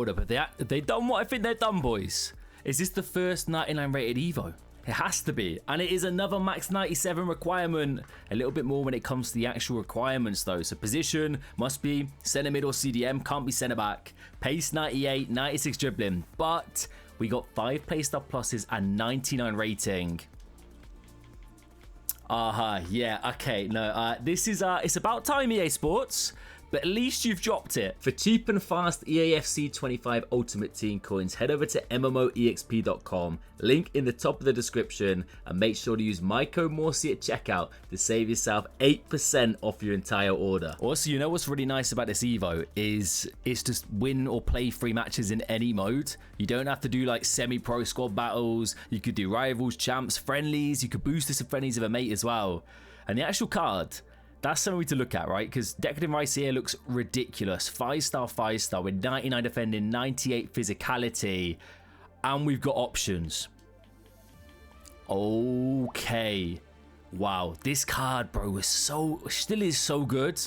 hold up. They done what I think they've done, boys. Is this the first 99 rated Evo? It has to be. And it is another max 97 requirement. A little bit more when it comes to the actual requirements though. So position must be centre mid or CDM. Can't be centre back. Pace 98, 96 dribbling. But we got 5 playstyle pluses and 99 rating. Yeah, okay, no, this is, it's about time, EA Sports, but at least you've dropped it. For cheap and fast EAFC 25 Ultimate Team coins, head over to MMOEXP.com, link in the top of the description, and make sure to use my code Morsey at checkout to save yourself 8% off your entire order. Also, you know what's really nice about this Evo is it's just win or play free matches in any mode. You don't have to do like semi-pro squad battles, you could do rivals, champs, friendlies, you could boost this in friendlies of a mate as well. And the actual card, that's something to look at, right? Because Decadent Rice here looks ridiculous. 5-star with 99 defending, 98 physicality. And we've got options. Okay. Wow. This card, bro, still is so good.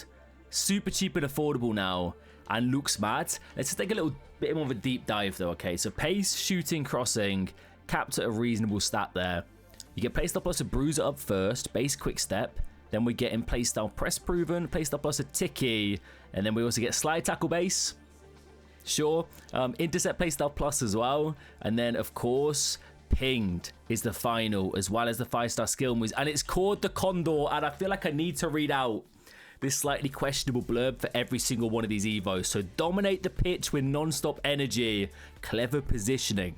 Super cheap and affordable now. And looks mad. Let's just take a little bit more of a deep dive, though, okay? So pace, shooting, crossing. Capped at a reasonable stat there. You get playstyle plus a bruiser up first. Base quick step. Then we get in playstyle press proven, playstyle plus a ticky, and then we also get slide tackle base. Sure. Intercept playstyle plus as well. And then, of course, pinged is the final, as well as the 5-star skill moves. And it's called the Condor, and I feel like I need to read out this slightly questionable blurb for every single one of these Evos. So dominate the pitch with non-stop energy, clever positioning,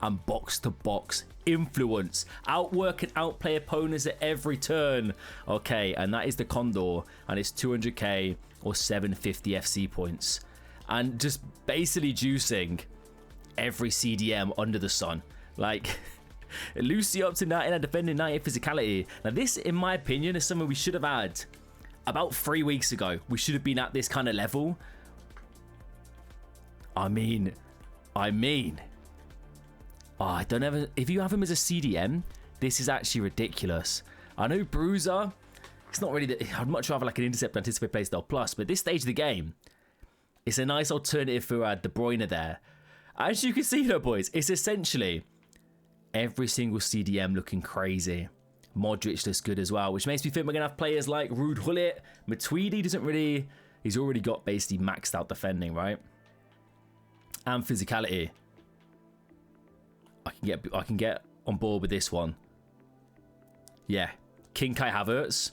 and box-to-box influence. Outwork and outplay opponents at every turn. Okay, and that is the Condor, and it's 200k or 750 FC points. And just basically juicing every CDM under the sun. Like, Lucy up to 99 defending, 98 physicality. Now this, in my opinion, is something we should have had about 3 weeks ago. We should have been at this kind of level. I mean... Oh, I don't ever... If you have him as a CDM, this is actually ridiculous. I know Bruiser, it's not really... I'd much rather like an Intercept Anticipate Playstyle Plus, but at this stage of the game, it's a nice alternative for De Bruyne there. As you can see though, boys, it's essentially every single CDM looking crazy. Modric looks good as well, which makes me think we're going to have players like Ruud Gullit. Matuidi doesn't really... He's already got basically maxed out defending, right? And physicality. I can get on board with this one. Yeah, King Kai Havertz.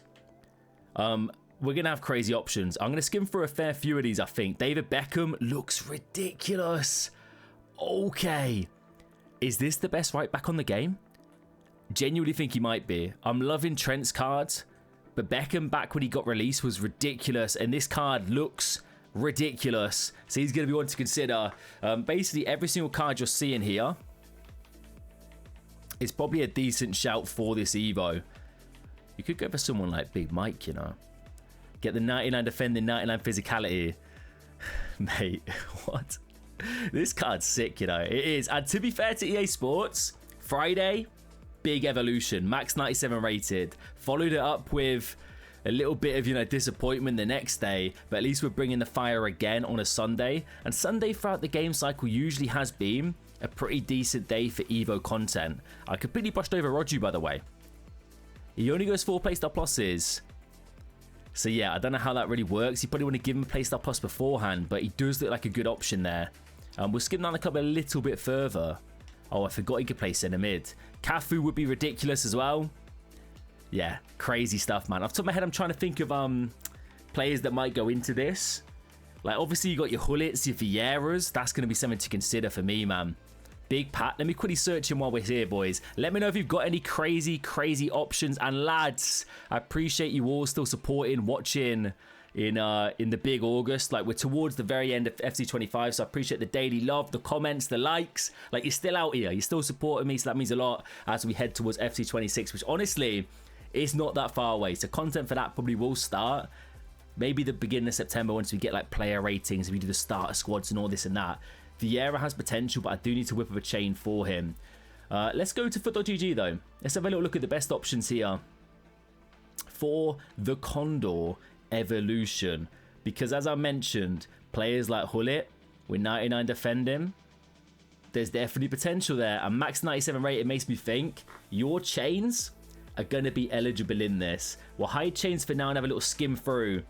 We're gonna have crazy options. I'm gonna skim through a fair few of these. I think David Beckham looks ridiculous. Okay, is this the best right back on the game? Genuinely think he might be. I'm loving Trent's cards, but Beckham back when he got released was ridiculous, and this card looks ridiculous. So he's gonna be one to consider. Basically, every single card you're seeing here. It's probably a decent shout for this Evo. You could go for someone like Big Mike, you know. Get the 99 defending, 99 physicality. Mate, what? This card's sick, you know. It is. And to be fair to EA Sports, Friday, big evolution. Max 97 rated. Followed it up with a little bit of, you know, disappointment the next day. But at least we're bringing the fire again on a Sunday. And Sunday throughout the game cycle usually has been a pretty decent day for Evo content. I completely brushed over Roju, by the way. He only goes 4 playstyle pluses. So yeah, I don't know how that really works. You probably want to give him a playstyle plus beforehand, but he does look like a good option there. We'll skip down the club a little bit further. Oh, I forgot he could play centre mid. Cafu would be ridiculous as well. Yeah, crazy stuff, man. Off the top of my head, I'm trying to think of players that might go into this. Like, obviously, you got your Hullits, your Vieiras. That's going to be something to consider for me, man. Big Pat. Let me quickly search him while we're here, boys. Let me know if you've got any crazy options. And lads, I appreciate you all still supporting, watching in the big August. Like, we're towards the very end of FC25, so I appreciate the daily love, the comments, the likes. Like, you're still out here. You're still supporting me, so that means a lot as we head towards FC26, which honestly is not that far away. So content for that probably will start. Maybe the beginning of September once we get like player ratings, we do the starter squads and all this and that. Vieira has potential, but I do need to whip up a chain for him. Let's go to foot.gg though. Let's have a little look at the best options here for the Condor Evolution. Because as I mentioned, players like Gullit, with 99 defending. There's definitely potential there. And max 97 rated makes me think your chains are going to be eligible in this. We'll hide chains for now and have a little skim through.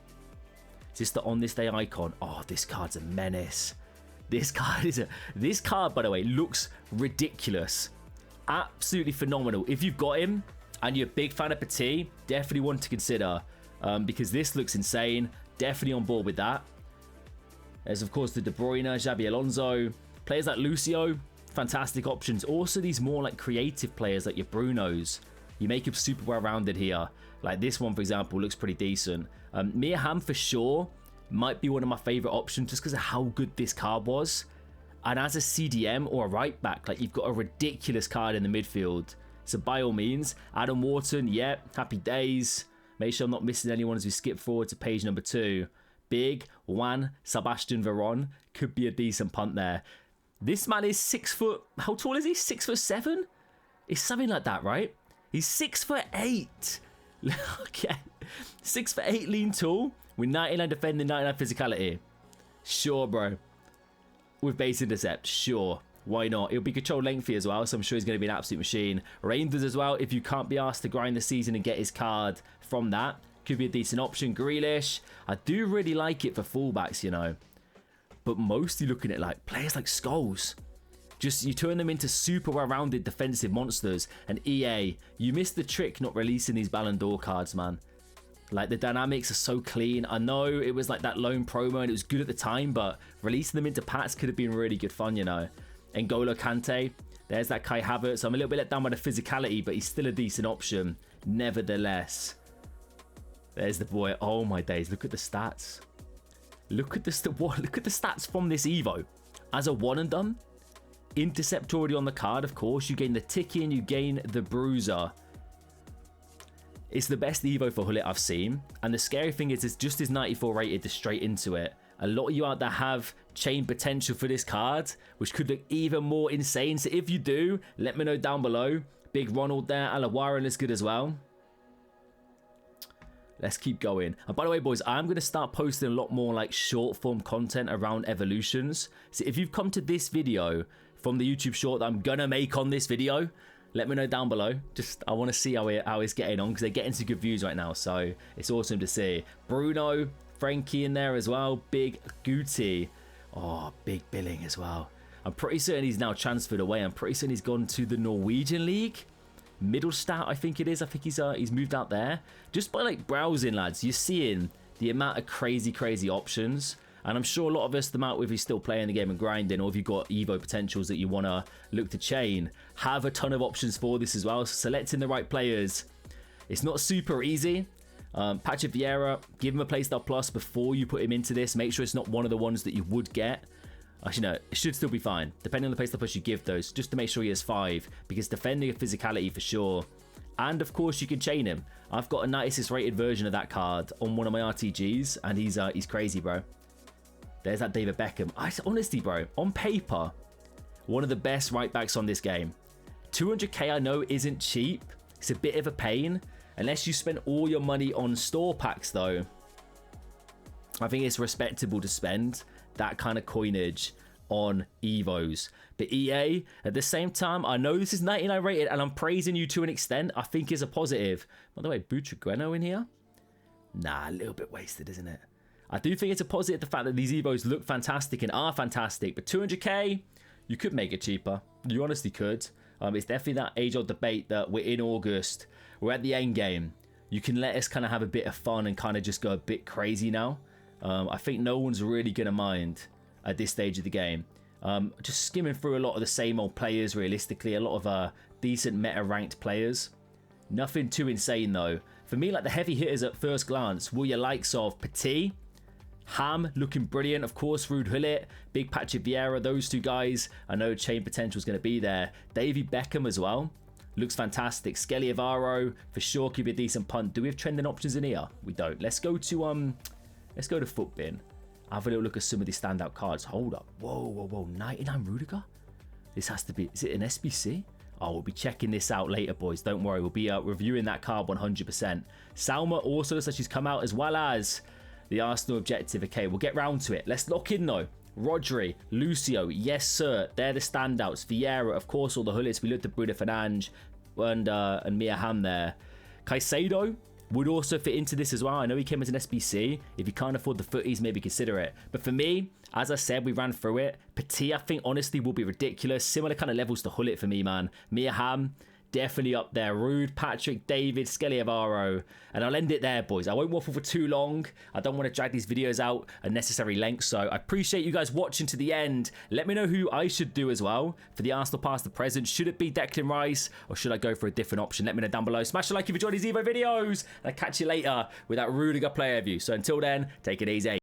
Is this the on this day icon? Oh, this card's a menace. This card, by the way, looks ridiculous. Absolutely phenomenal. If you've got him and you're a big fan of Petit, definitely one to consider because this looks insane. Definitely on board with that. There's, of course, the De Bruyne, Xabi Alonso. Players like Lucio, fantastic options. Also, these more like creative players like your Brunos. You make him super well-rounded here. Like this one, for example, looks pretty decent. Mia Hamm, for sure, might be one of my favorite options just because of how good this card was. And as a CDM or a right back, like you've got a ridiculous card in the midfield. So by all means, Adam Wharton, yep, happy days. Make sure I'm not missing anyone as we skip forward to page number 2. Big Juan Sebastian Veron could be a decent punt there. This man is 6 foot. How tall is he? 6'7"? It's something like that, right? He's 6'8". Okay, 6'8" lean tall with 99 defending, 99 physicality. Sure, bro. With base intercept, sure. Why not? It'll be control lengthy as well, so I'm sure he's going to be an absolute machine. Rangers as well, if you can't be asked to grind the season and get his card from that, could be a decent option. Grealish, I do really like it for fullbacks, you know. But mostly looking at like players like Scholes. Just you turn them into super well-rounded defensive monsters. And EA, you missed the trick not releasing these Ballon d'Or cards, man. Like the dynamics are so clean. I know it was like that loan promo and it was good at the time, but releasing them into packs could have been really good fun, you know. N'Golo Kante, there's that Kai Havertz. I'm a little bit let down by the physicality, but he's still a decent option nevertheless. There's the boy. Oh my days, look at the stats. Look at the stats from this Evo. As a one and done, intercept already on the card, of course. You gain the Tiki and you gain the Bruiser. It's the best Evo for Hullet I've seen. And the scary thing is it's just as 94 rated to straight into it. A lot of you out there have chain potential for this card, which could look even more insane. So if you do, let me know down below. Big Ronald there. Alawaran is good as well. Let's keep going. And by the way, boys, I'm going to start posting a lot more like short form content around evolutions. So if you've come to this video from the YouTube short that I'm going to make on this video, let me know down below. Just, I want to see how it's getting on because they're getting some good views right now. So it's awesome to see. Bruno, Frankie in there as well. Big Guti. Oh, big billing as well. I'm pretty certain he's now transferred away. I'm pretty certain he's gone to the Norwegian League. Middlestat, I think it is. I think he's moved out there. Just by like browsing, lads, you're seeing the amount of crazy options. And I'm sure a lot of us, the amount if you're still playing the game and grinding, or if you've got Evo potentials that you want to look to chain, have a ton of options for this as well. So selecting the right players, it's not super easy. Patrick Vieira, give him a playstyle plus before you put him into this. Make sure it's not one of the ones that you would get. Actually, no, it should still be fine. Depending on the playstyle plus you give those, just to make sure he has 5. Because defending and physicality for sure. And of course, you can chain him. I've got a 96 rated version of that card on one of my RTGs. And he's crazy, bro. There's that David Beckham. Honestly, bro, on paper, one of the best right backs on this game. 200k I know isn't cheap. It's a bit of a pain. Unless you spend all your money on store packs, though. I think it's respectable to spend that kind of coinage on Evos. But EA, at the same time, I know this is 99 rated and I'm praising you to an extent. I think is a positive. By the way, Butragueno in here? Nah, a little bit wasted, isn't it? I do think it's a positive, the fact that these Evos look fantastic and are fantastic. But 200k, you could make it cheaper. You honestly could. It's definitely that age-old debate that we're in August. We're at the end game. You can let us kind of have a bit of fun and kind of just go a bit crazy now. I think no one's really going to mind at this stage of the game. Just skimming through a lot of the same old players, realistically. A lot of decent meta-ranked players. Nothing too insane, though. For me, like the heavy hitters at first glance, were your likes of Petit, Ham, looking brilliant. Of course, Ruud Gullit, Big Patrick Vieira, those two guys. I know chain potential is going to be there. Davy Beckham as well. Looks fantastic. Skelly Avaro, for sure, could be a decent punt. Do we have trending options in here? We don't. Let's go to Footbin. Have a little look at some of these standout cards. Hold up. Whoa. 99 Rudiger? This has to be... Is it an SBC? Oh, we'll be checking this out later, boys. Don't worry. We'll be reviewing that card 100%. Salma also looks like she's come out, as well as the Arsenal objective. Okay, we'll get round to it. Let's lock in, though. Rodri, Lucio, yes sir, they're the standouts. Vieira, of course, all the Hullets. We looked at Bruno Fernandes and Mia Hamm there. Caicedo would also fit into this as well. I know he came as an SBC. If you can't afford the footies, maybe consider it. But for me, as I said, we ran through it. Petit, I think, honestly, will be ridiculous. Similar kind of levels to Hullet for me, man. Mia Hamm, definitely up there. Rude, Patrick, David, Skelly Avaro. And I'll end it there, boys. I won't waffle for too long. I don't want to drag these videos out unnecessary length. So I appreciate you guys watching to the end. Let me know who I should do as well for the Arsenal past the present. Should it be Declan Rice or should I go for a different option? Let me know down below. Smash a like if you enjoyed these Evo videos. And I'll catch you later with that Rudiger player view. So until then, take it easy.